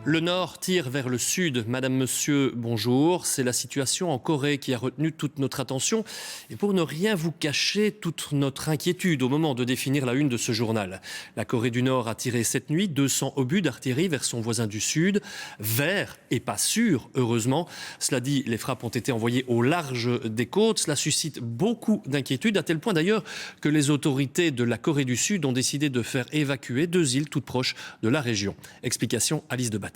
Le Nord tire vers le Sud. Madame, Monsieur, bonjour. C'est la situation en Corée qui a retenu toute notre attention. Et pour ne rien vous cacher, toute notre inquiétude au moment de définir la une de ce journal. La Corée du Nord a tiré cette nuit 200 obus d'artillerie vers son voisin du Sud. Vers et pas sûr, heureusement. Cela dit, les frappes ont été envoyées au large des côtes. Cela suscite beaucoup d'inquiétude, à tel point d'ailleurs que les autorités de la Corée du Sud ont décidé de faire évacuer 2 îles toutes proches de la région. Explication Alice Debat.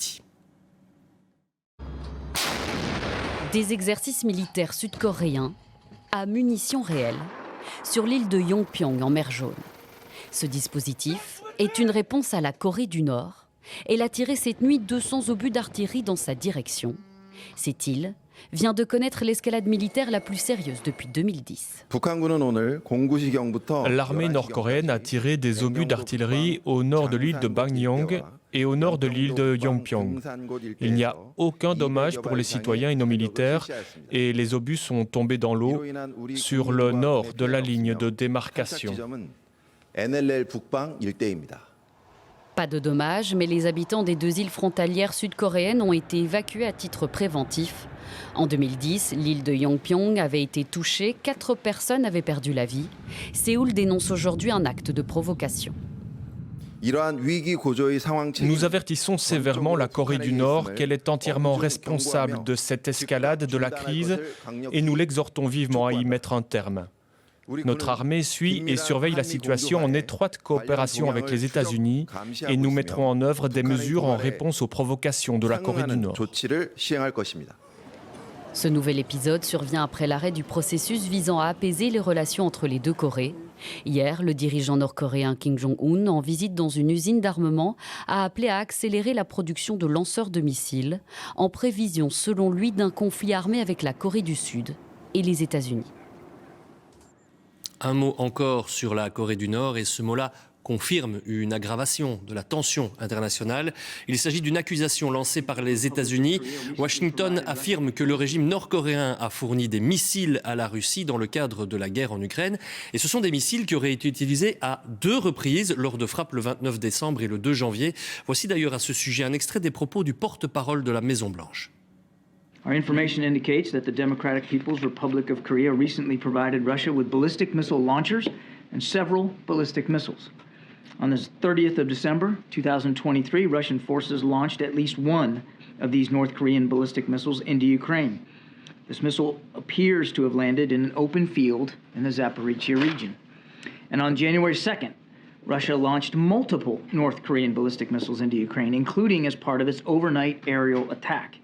Des exercices militaires sud-coréens à munitions réelles sur l'île de Yongpyong en mer Jaune. Ce dispositif est une réponse à la Corée du Nord. Elle a tiré cette nuit 200 obus d'artillerie dans sa direction. Cette île vient de connaître l'escalade militaire la plus sérieuse depuis 2010. L'armée nord-coréenne a tiré des obus d'artillerie au nord de l'île de Bangyong et au nord de l'île de Yongpyong. Il n'y a aucun dommage pour les citoyens et nos militaires et les obus sont tombés dans l'eau sur le nord de la ligne de démarcation. Pas de dommages, mais les habitants des 2 îles frontalières sud-coréennes ont été évacués à titre préventif. En 2010, l'île de Yongpyong avait été touchée, 4 personnes avaient perdu la vie. Séoul dénonce aujourd'hui un acte de provocation. Nous avertissons sévèrement la Corée du Nord qu'elle est entièrement responsable de cette escalade de la crise et nous l'exhortons vivement à y mettre un terme. Notre armée suit et surveille la situation en étroite coopération avec les États-Unis et nous mettrons en œuvre des mesures en réponse aux provocations de la Corée du Nord. Ce nouvel épisode survient après l'arrêt du processus visant à apaiser les relations entre les deux Corées. Hier, le dirigeant nord-coréen Kim Jong-un, en visite dans une usine d'armement, a appelé à accélérer la production de lanceurs de missiles, en prévision, selon lui, d'un conflit armé avec la Corée du Sud et les États-Unis. Un mot encore sur la Corée du Nord, et ce mot-là confirme une aggravation de la tension internationale. Il s'agit d'une accusation lancée par les États-Unis. Washington affirme que le régime nord-coréen a fourni des missiles à la Russie dans le cadre de la guerre en Ukraine. Et ce sont des missiles qui auraient été utilisés à 2 reprises lors de frappes le 29 décembre et le 2 janvier. Voici d'ailleurs à ce sujet un extrait des propos du porte-parole de la Maison-Blanche. Our information indicates that the Democratic People's Republic of Korea recently provided Russia with ballistic missile launchers and several ballistic missiles. On the 30th of December 2023, Russian forces launched at least one of these North Korean ballistic missiles into Ukraine. This missile appears to have landed in an open field in the Zaporizhzhia region. And on January 2nd, Russia launched multiple North Korean ballistic missiles into Ukraine, including as part of its overnight aerial attack.